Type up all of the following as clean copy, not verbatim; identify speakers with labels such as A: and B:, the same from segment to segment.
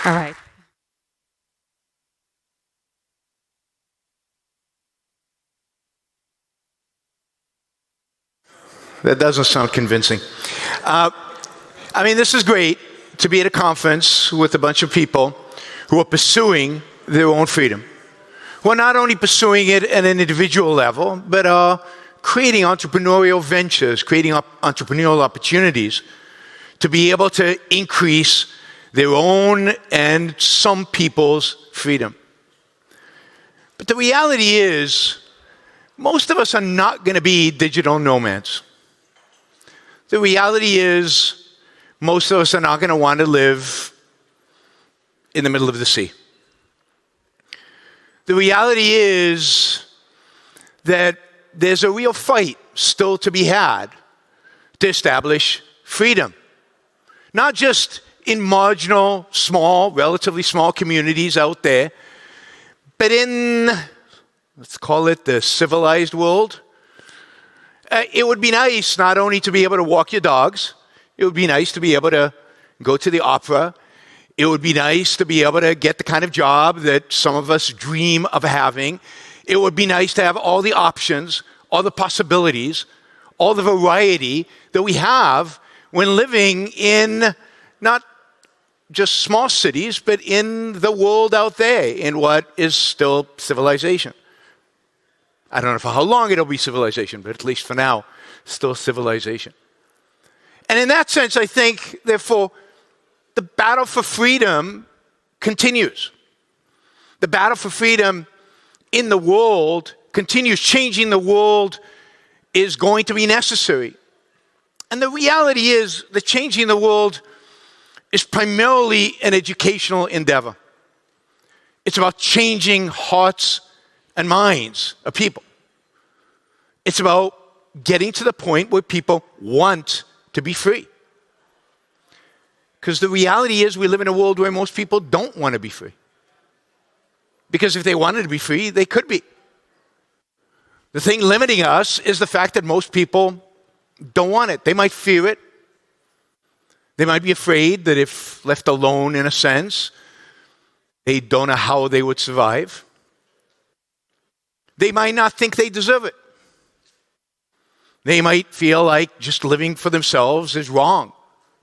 A: All right.
B: That doesn't sound convincing. This is great to be at a conference with a bunch of people who are pursuing their own freedom, who are not only pursuing it at an individual level, but are creating entrepreneurial ventures, creating entrepreneurial opportunities to be able to increase their own and some people's freedom. But the reality is, most of us are not going to be digital nomads. The reality is, most of us are not going to want to live in the middle of the sea. The reality is that there's a real fight still to be had to establish freedom. Not just in marginal, small, relatively small communities out there, but in, let's call it the civilized world. It would be nice not only to be able to walk your dogs, it would be nice to be able to go to the opera. It would be nice to be able to get the kind of job that some of us dream of having. It would be nice to have all the options, all the possibilities, all the variety that we have when living in not just small cities, but in the world out there, in what is still civilization. I don't know for how long it'll be civilization, but at least for now, still civilization. And in that sense, I think, therefore, the battle for freedom continues. The battle for freedom in the world continues. Changing the world is going to be necessary. And the reality is that changing the world is primarily an educational endeavor. It's about changing hearts and minds of people. It's about getting to the point where people want to be free. Because the reality is we live in a world where most people don't want to be free. Because if they wanted to be free, they could be. The thing limiting us is the fact that most people don't want it. They might fear it. They might be afraid that if left alone, in a sense, they don't know how they would survive. They might not think they deserve it. They might feel like just living for themselves is wrong.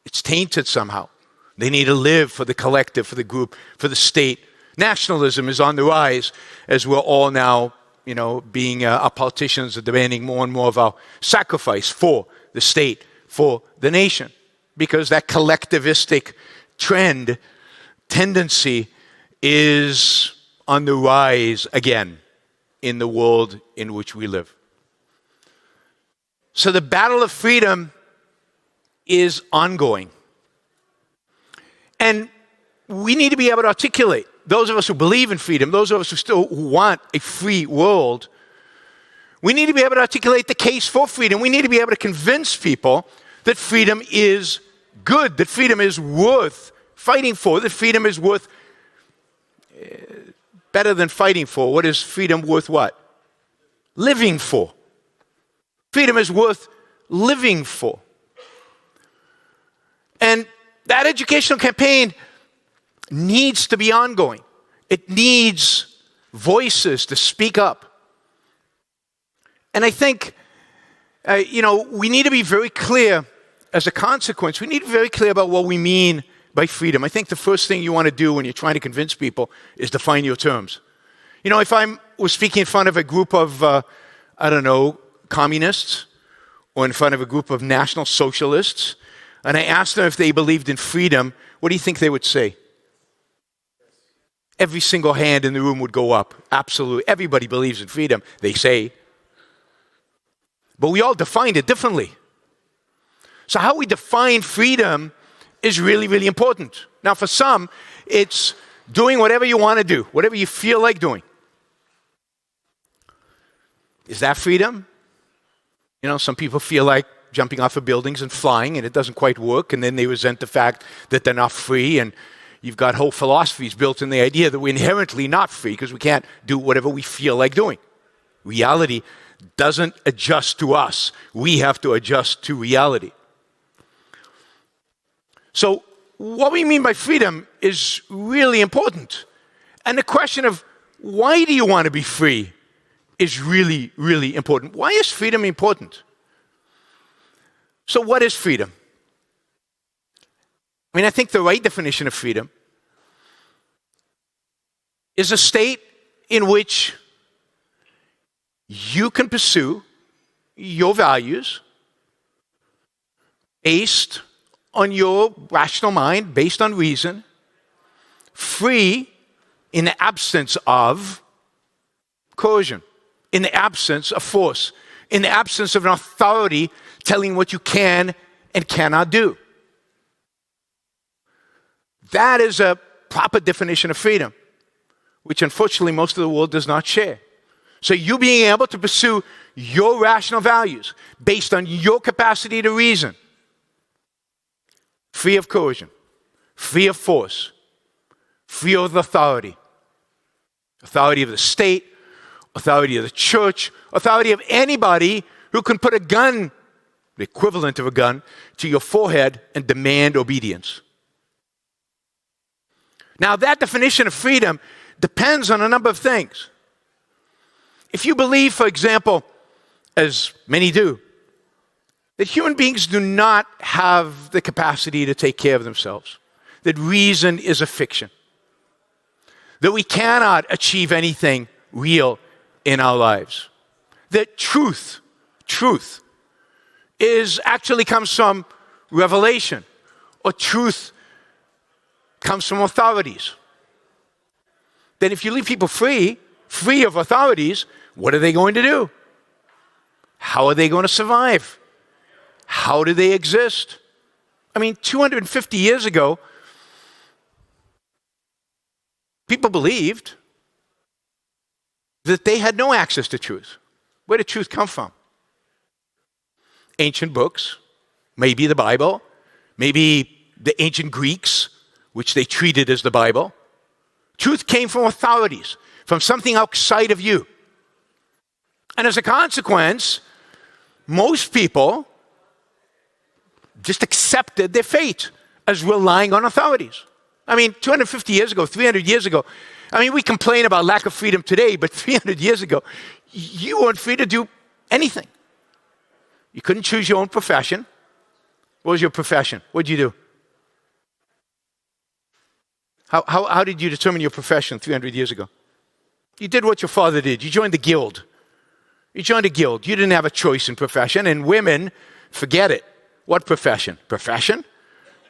B: It's tainted somehow. They need to live for the collective, for the group, for the state. Nationalism is on the rise as we're all now, being our politicians are demanding more and more of our sacrifice for the state, for the nation. Because that collectivistic tendency is on the rise again in the world in which we live. So the battle of freedom is ongoing. And we need to be able to articulate, those of us who believe in freedom, those of us who still want a free world, we need to be able to articulate the case for freedom. We need to be able to convince people that freedom is good, that freedom is worth fighting for, that freedom is worth better than fighting for. What is freedom worth what? Living for. Freedom is worth living for. And that educational campaign needs to be ongoing. It needs voices to speak up. And I think, we need to be very clear as a consequence. We need to be very clear about what we mean by freedom. I think the first thing you want to do when you're trying to convince people is define your terms. If I was speaking in front of a group of, communists, or in front of a group of national socialists, and I asked them if they believed in freedom, what do you think they would say? Every single hand in the room would go up. Absolutely. Everybody believes in freedom, they say. But we all defined it differently. So how we define freedom is really, really important. Now, for some, it's doing whatever you want to do, whatever you feel like doing. Is that freedom? Some people feel like jumping off of buildings and flying, and it doesn't quite work, and then they resent the fact that they're not free, and you've got whole philosophies built in the idea that we're inherently not free because we can't do whatever we feel like doing. Reality doesn't adjust to us. We have to adjust to reality. So what we mean by freedom is really important. And the question of why do you want to be free is really, really important. Why is freedom important? So what is freedom? I mean, I think the right definition of freedom is a state in which you can pursue your values based on your rational mind, based on reason, free in the absence of coercion, in the absence of force, in the absence of an authority telling what you can and cannot do. That is a proper definition of freedom, which unfortunately most of the world does not share. So you being able to pursue your rational values based on your capacity to reason, free of coercion, free of force, free of authority. Authority of the state, authority of the church, authority of anybody who can put a gun, the equivalent of a gun, to your forehead and demand obedience. Now, that definition of freedom depends on a number of things. If you believe, for example, as many do, that human beings do not have the capacity to take care of themselves, that reason is a fiction, that we cannot achieve anything real in our lives, that truth is actually comes from revelation, or truth comes from authorities. Then if you leave people free of authorities, what are they going to do? How are they going to survive? How do they exist? I mean, 250 years ago, people believed that they had no access to truth. Where did truth come from? Ancient books, maybe the Bible, maybe the ancient Greeks, which they treated as the Bible. Truth came from authorities, from something outside of you. And as a consequence, most people just accepted their fate as relying on authorities. I mean, 250 years ago, 300 years ago, I mean, we complain about lack of freedom today, but 300 years ago, you weren't free to do anything. You couldn't choose your own profession. What was your profession? What did you do? How did you determine your profession 300 years ago? You did what your father did. You joined the guild. You joined a guild. You didn't have a choice in profession. And women, forget it. What profession? Profession?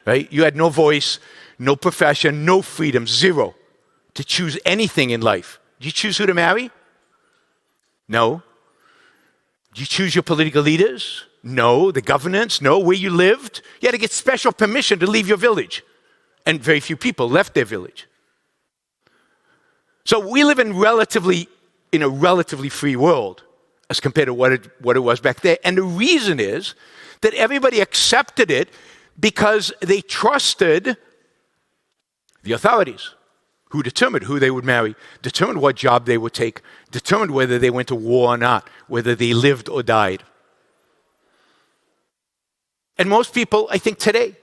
B: Right? You had no voice, no profession, no freedom, zero to choose anything in life. Did you choose who to marry? No. Did you choose your political leaders? No. The governance? No. Where you lived? You had to get special permission to leave your village. And very few people left their village. So we live in a relatively free world as compared to what it was back there. And the reason is that everybody accepted it because they trusted the authorities who determined who they would marry, determined what job they would take, determined whether they went to war or not, whether they lived or died. And most people, I think today,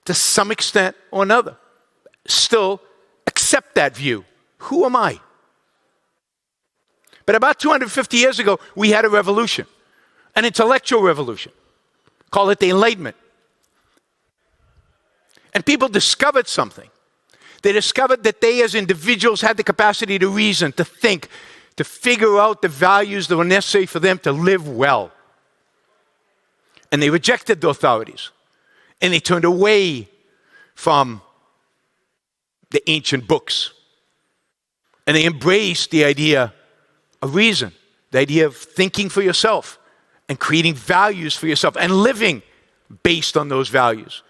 B: to some extent or another, still accept that view. Who am I? But about 250 years ago, we had a revolution, an intellectual revolution. Call it the Enlightenment. And people discovered something. They discovered that they as individuals had the capacity to reason, to think, to figure out the values that were necessary for them to live well. And they rejected the authorities. And they turned away from the ancient books. And they embraced the idea of reason, the idea of thinking for yourself and creating values for yourself and living based on those values.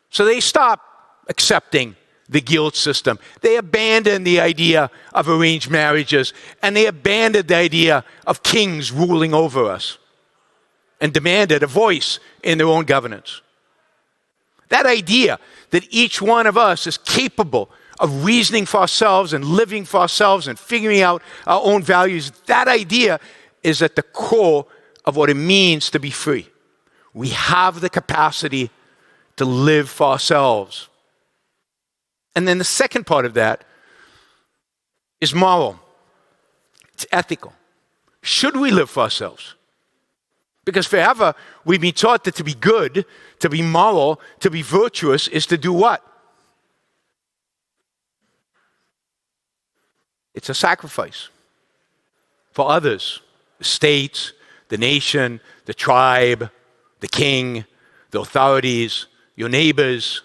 B: So they stopped accepting the guild system. They abandoned the idea of arranged marriages, and they abandoned the idea of kings ruling over us and demanded a voice in their own governance. That idea that each one of us is capable of reasoning for ourselves and living for ourselves and figuring out our own values, that idea is at the core of what it means to be free. We have the capacity to live for ourselves. And then the second part of that is moral. It's ethical. Should we live for ourselves? Because forever we've been taught that to be good, to be moral, to be virtuous is to do what? It's a sacrifice for others, the state, the nation, the tribe, the king, the authorities, your neighbors.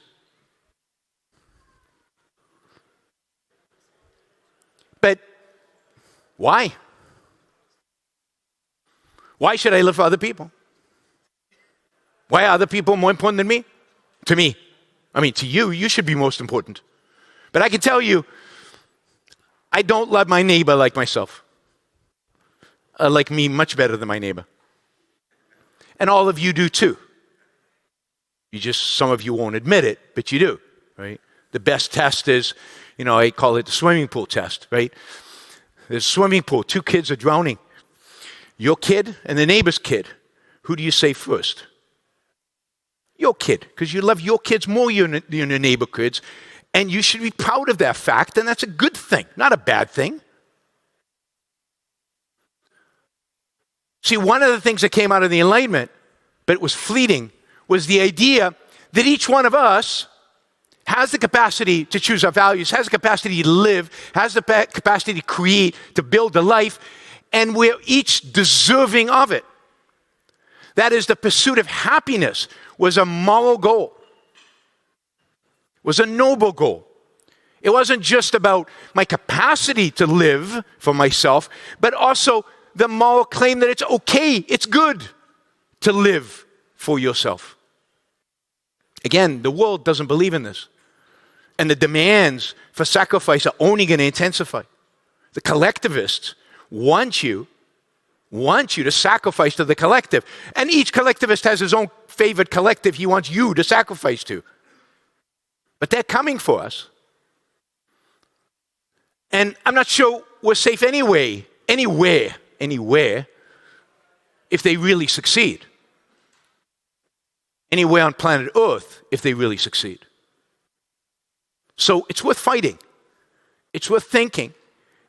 B: But why? Why should I live for other people? Why are other people more important than me? To me. I mean, to you, you should be most important. But I can tell you, I don't love my neighbor like myself. I like me much better than my neighbor. And all of you do too. Some of you won't admit it, but you do, right? The best test is, I call it the swimming pool test, right? There's a swimming pool, 2 kids are drowning. Your kid and the neighbor's kid. Who do you say first? Your kid, because you love your kids more than your neighbor kids, and you should be proud of that fact, and that's a good thing, not a bad thing. See, one of the things that came out of the Enlightenment, but it was fleeting, was the idea that each one of us has the capacity to choose our values, has the capacity to live, has the capacity to create, to build a life, and we're each deserving of it. That is, the pursuit of happiness was a moral goal, was a noble goal. It wasn't just about my capacity to live for myself, but also the moral claim that it's okay, it's good to live for yourself. Again, the world doesn't believe in this. And the demands for sacrifice are only going to intensify. The collectivists want you to sacrifice to the collective. And each collectivist has his own favorite collective he wants you to sacrifice to. But they're coming for us. And I'm not sure we're safe anywhere, if they really succeed. Anywhere on planet Earth, if they really succeed. So it's worth fighting. It's worth thinking.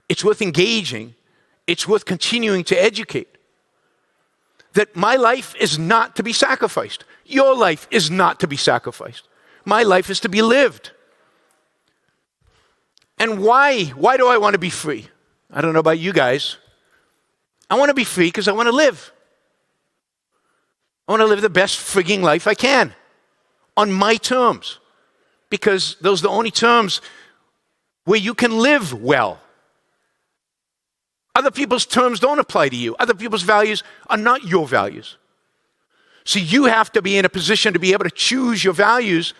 B: It's worth engaging. It's worth continuing to educate. That my life is not to be sacrificed. Your life is not to be sacrificed. My life is to be lived. And why? Why do I want to be free? I don't know about you guys. I want to be free because I want to live. I want to live the best frigging life I can on my terms. Because those are the only terms where you can live well. Other people's terms don't apply to you. Other people's values are not your values. So you have to be in a position to be able to choose your values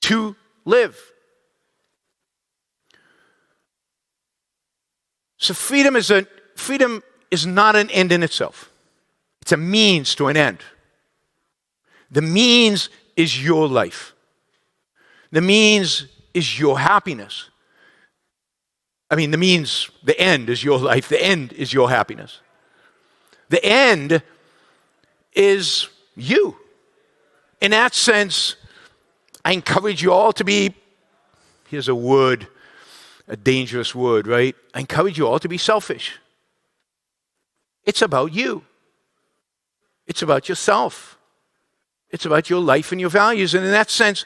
B: to live. So freedom is not an end in itself. It's a means to an end. The means is your life. The means is your happiness. The end is your life. The end is your happiness. The end is you. In that sense, I encourage you all to be, here's a word, a dangerous word, right? I encourage you all to be selfish. It's about you. It's about yourself. It's about your life and your values. And in that sense,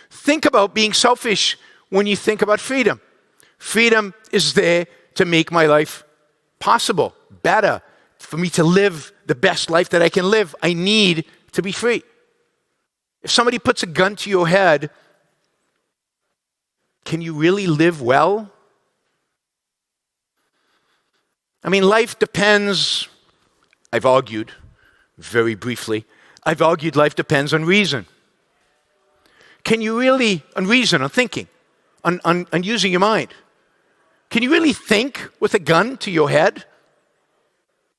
B: think about being selfish when you think about freedom. Freedom is there to make my life possible, better, for me to live the best life that I can live. I need to be free. If somebody puts a gun to your head, can you really live well? Life depends, I've argued, very briefly, life depends on reason. Can you really, on reason, on thinking, on using your mind, can you really think with a gun to your head?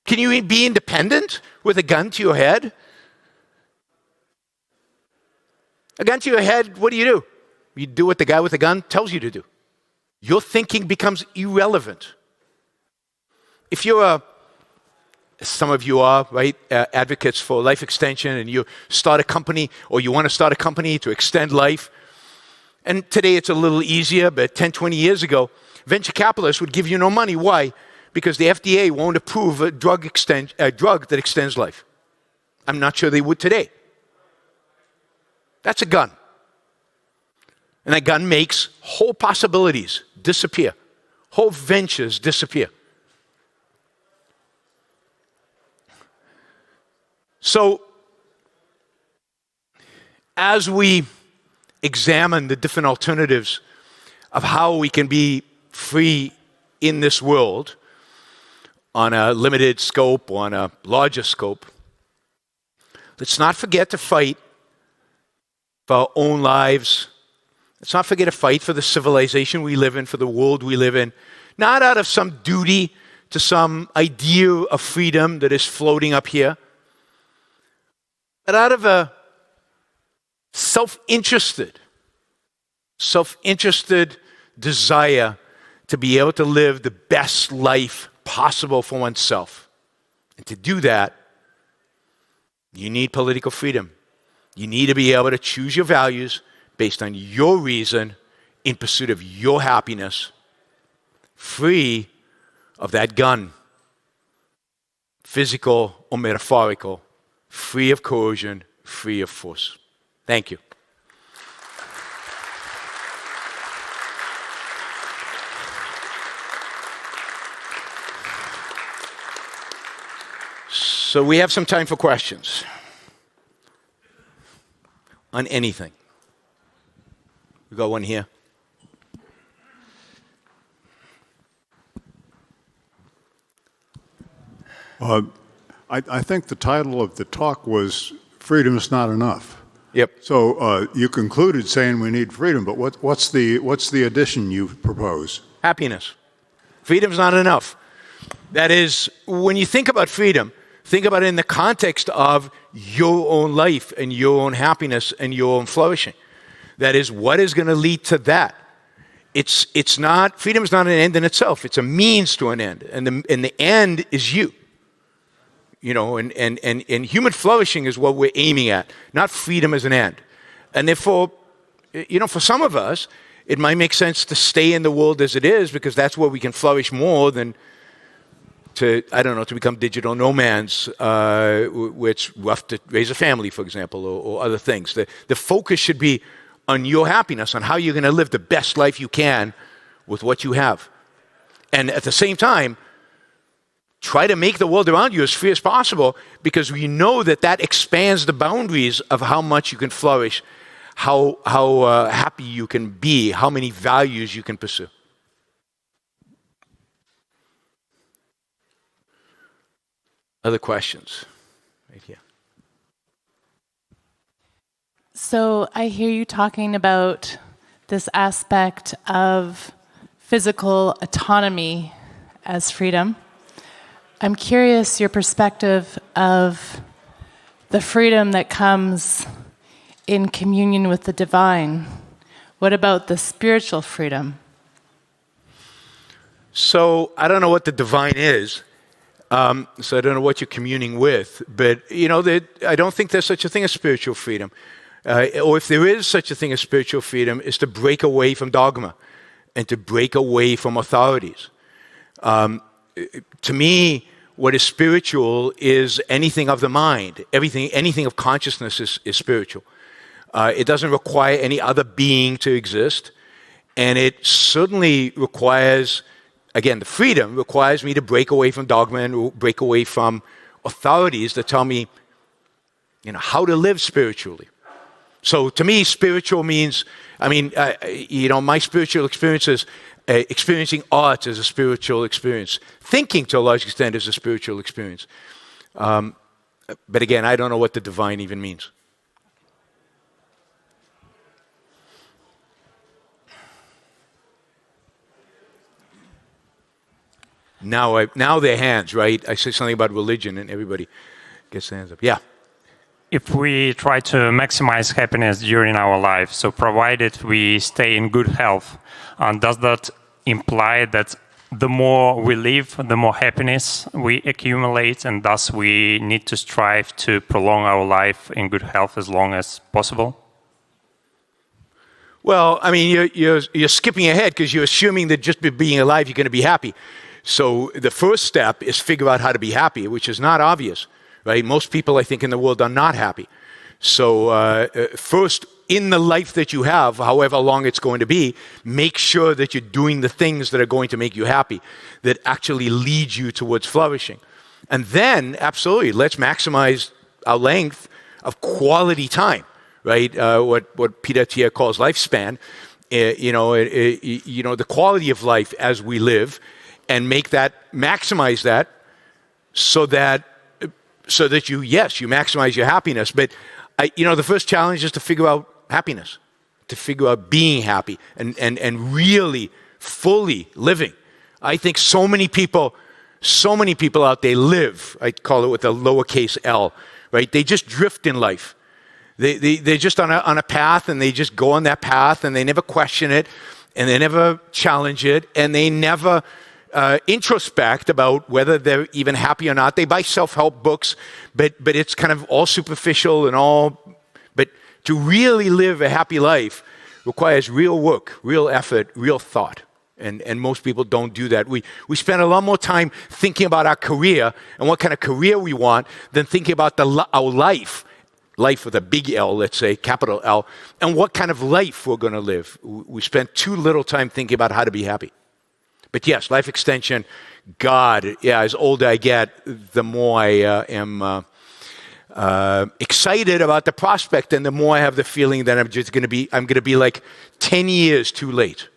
B: Can you be independent with a gun to your head? A gun to your head, what do? You do what the guy with the gun tells you to do. Your thinking becomes irrelevant. If you're a Some of you are, right, advocates for life extension, and you start a company, or you want to start a company to extend life. And today it's a little easier, but 10, 20 years ago, venture capitalists would give you no money. Why? Because the FDA won't approve a drug that extends life. I'm not sure they would today. That's a gun. And that gun makes whole possibilities disappear. Whole ventures disappear. So, as we examine the different alternatives of how we can be free in this world on a limited scope, on a larger scope, let's not forget to fight for our own lives. Let's not forget to fight for the civilization we live in, for the world we live in, not out of some duty to some idea of freedom that is floating up here, but out of a self-interested desire to be able to live the best life possible for oneself. And to do that, you need political freedom. You need to be able to choose your values based on your reason in pursuit of your happiness, free of that gun, physical or metaphorical, free of coercion, free of force. Thank you. So we have some time for questions on anything. We got one here.
A: I think the title of the talk was "Freedom is Not Enough."
B: Yep.
A: So you concluded saying we need freedom, but what's the addition you propose?
B: Happiness. Freedom's not enough. That is, when you think about freedom, think about it in the context of your own life and your own happiness and your own flourishing. That is, what is going to lead to that? It's not, freedom is not an end in itself. It's a means to an end. And the end is you. You know, and human flourishing is what we're aiming at, not freedom as an end. And therefore, you know, for some of us, it might make sense to stay in the world as it is because that's where we can flourish more than to become digital nomads, where it's rough to raise a family, for example, or other things. The focus should be on your happiness, on how you're going to live the best life you can with what you have. And at the same time, try to make the world around you as free as possible because we know that expands the boundaries of how much you can flourish, how happy you can be, how many values you can pursue. Other questions? Right here.
C: So I hear you talking about this aspect of physical autonomy as freedom. I'm curious your perspective of the freedom that comes in communion with the divine. What about the spiritual freedom?
B: So I don't know what the divine is. So I don't know what you're communing with, but you know I don't think there's such a thing as spiritual freedom, or if there is such a thing as spiritual freedom, is to break away from dogma and to break away from authorities. To me, what is spiritual is anything of the mind. Anything of consciousness is spiritual. It doesn't require any other being to exist, and it certainly requires. Again, the freedom requires me to break away from dogma and break away from authorities that tell me, you know, how to live spiritually. So to me, spiritual means, my spiritual experience is experiencing art as a spiritual experience. Thinking to a large extent is a spiritual experience. But again, I don't know what the divine even means. Now their hands, right? I say something about religion and everybody gets their hands up. Yeah.
D: If we try to maximize happiness during our life, so provided we stay in good health, does that imply that the more we live, the more happiness we accumulate, and thus we need to strive to prolong our life in good health as long as possible?
B: Well, I mean, you're skipping ahead because you're assuming that just by being alive, you're going to be happy. So the first step is figure out how to be happy, which is not obvious, right? Most people, I think, in the world are not happy. So first, in the life that you have, however long it's going to be, make sure that you're doing the things that are going to make you happy, that actually lead you towards flourishing. And then, absolutely, let's maximize our length of quality time, right? What Peter Thiel calls lifespan, the quality of life as we live, and maximize that so that you maximize your happiness. But the first challenge is to figure out happiness, to figure out being happy and really fully living. I think so many people out there live, I call it with a lowercase L, right? They just drift in life. They're just on a path, and they just go on that path, and they never question it, and they never challenge it, and they never introspect about whether they're even happy or not. They buy self-help books, but it's kind of all superficial and all. But to really live a happy life requires real work, real effort, real thought. And most people don't do that. We spend a lot more time thinking about our career and what kind of career we want than thinking about our life with a big L, let's say, capital L, and what kind of life we're going to live. We spend too little time thinking about how to be happy. But yes, life extension, as older I get, the more I am excited about the prospect, and the more I have the feeling that I'm going to be like 10 years too late,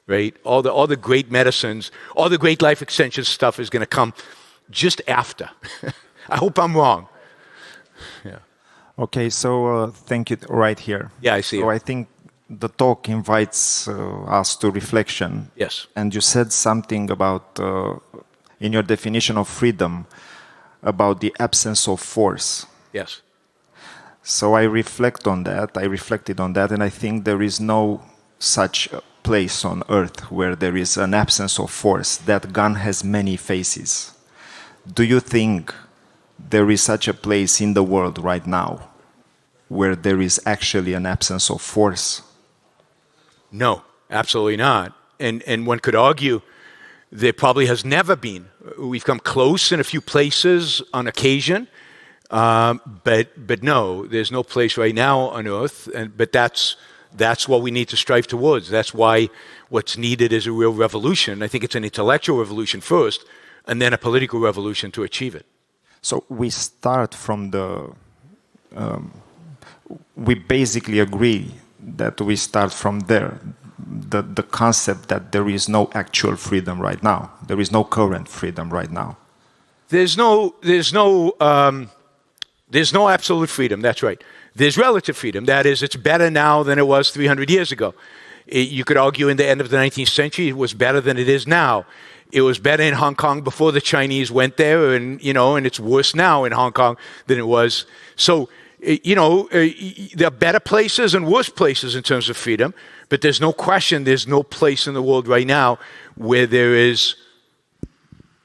B: right? All the great medicines, all the great life extension stuff is going to come just after. I hope I'm wrong. Yeah.
E: Okay, so thank you right here.
B: Yeah, I see
E: So
B: it.
E: I think the talk invites us to reflection.
B: Yes.
E: And you said something about, in your definition of freedom, about the absence of force.
B: Yes.
E: So I reflected on that, and I think there is no such place on earth where there is an absence of force. That gun has many faces. Do you think there is such a place in the world right now where there is actually an absence of force?
B: No, absolutely not. And one could argue there probably has never been. We've come close in a few places on occasion, but no, there's no place right now on earth. But that's what we need to strive towards. That's why what's needed is a real revolution. I think it's an intellectual revolution first, and then a political revolution to achieve it.
E: So we start from we basically agree that we start from there. The concept that there is no actual freedom right now. There is no current freedom right now.
B: There's no absolute freedom. That's right. There's relative freedom. That is, it's better now than it was 300 years ago. You could argue in the end of the 19th century it was better than it is now. It was better in Hong Kong before the Chinese went there, and it's worse now in Hong Kong than it was. So, there are better places and worse places in terms of freedom, but there's no question there's no place in the world right now where there is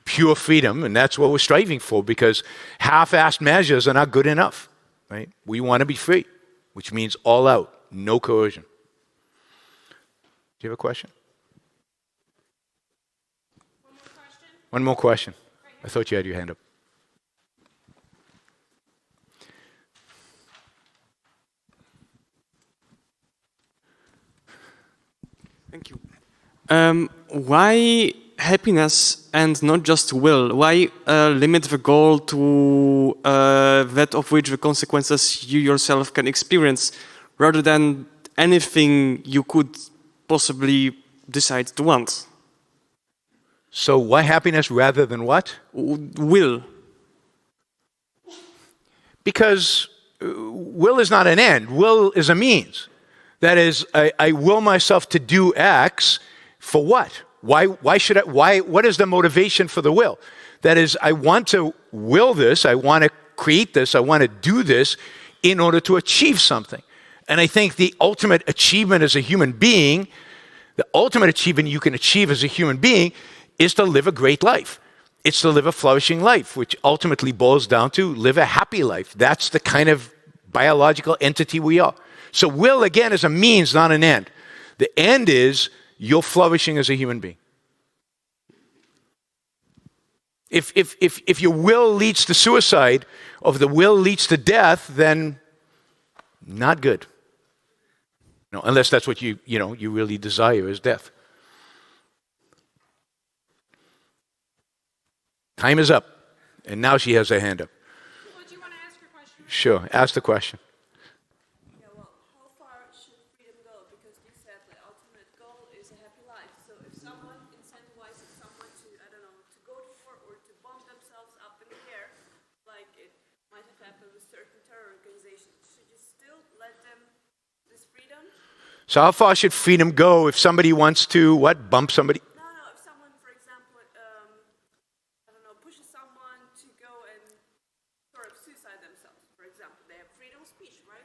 B: pure freedom, and that's what we're striving for, because half-assed measures are not good enough, right? We want to be free, which means all out, no coercion. Do you have a question? One more question. I thought you had your hand up.
F: Thank you. Why happiness and not just will? Why limit the goal to that of which the consequences you yourself can experience, rather than anything you could possibly decide to want?
B: So why happiness rather than what?
F: Will.
B: Because will is not an end. Will is a means. That is, I will myself to do X for what? Why should I? What is the motivation for the will? That is, I want to will this. I want to create this. I want to do this in order to achieve something. And I think the ultimate achievement as a human being, the ultimate achievement you can achieve as a human being, is to live a great life. It's to live a flourishing life, which ultimately boils down to live a happy life. That's the kind of biological entity we are. So will, again, is a means, not an end. The end is you're flourishing as a human being. If your will leads to suicide, or if the will leads to death, then not good. No, unless that's what you really desire is death. Time is up. And now she has her hand up.
G: Well, do you want to ask your question?
B: Sure, ask the question.
G: Yeah, well, how far should freedom go? Because you said the ultimate goal is a happy life. So if someone incentivizes someone to, I don't know, to go to war or to bomb themselves up in the air, like it might have happened with certain terror organizations, should you still let them this freedom?
B: So how far should freedom go if somebody wants to, what, bump somebody?
G: No, if someone, for example, I don't know, pushes someone to go and sort of suicide themselves, for example, they have freedom of speech, right?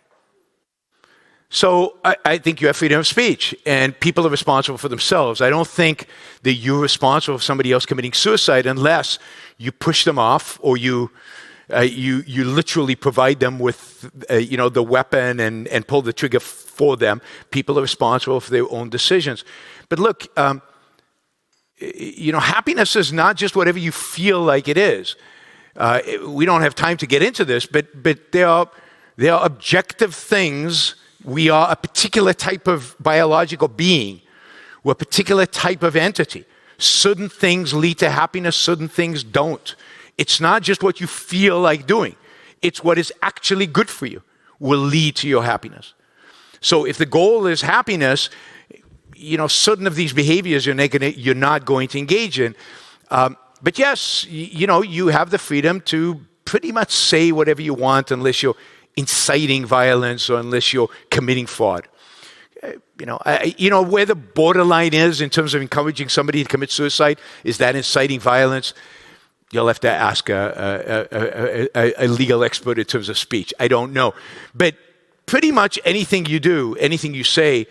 B: So I think you have freedom of speech, and people are responsible for themselves. I don't think that you're responsible for somebody else committing suicide unless you push them off or you literally provide them with the weapon and pull the trigger for them. People are responsible for their own decisions. But look, happiness is not just whatever you feel like it is. We don't have time to get into this, but there are objective things. We are a particular type of biological being. We're a particular type of entity. Certain things lead to happiness, certain things don't. It's not just what you feel like doing. It's what is actually good for you will lead to your happiness. So if the goal is happiness, certain of these behaviors you're not going to engage in. But yes, you have the freedom to pretty much say whatever you want unless you're inciting violence or unless you're committing fraud. Where the borderline is in terms of encouraging somebody to commit suicide, is that inciting violence? You'll have to ask a legal expert in terms of speech. I don't know. But pretty much anything you do, anything you say,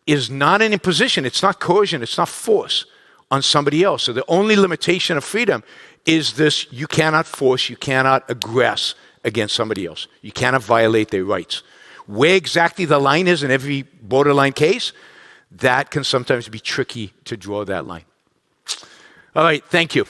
B: is not an imposition. It's not coercion. It's not force on somebody else. So the only limitation of freedom is this: you cannot force, you cannot aggress against somebody else. You cannot violate their rights. Where exactly the line is in every borderline case, that can sometimes be tricky to draw that line. All right, thank you.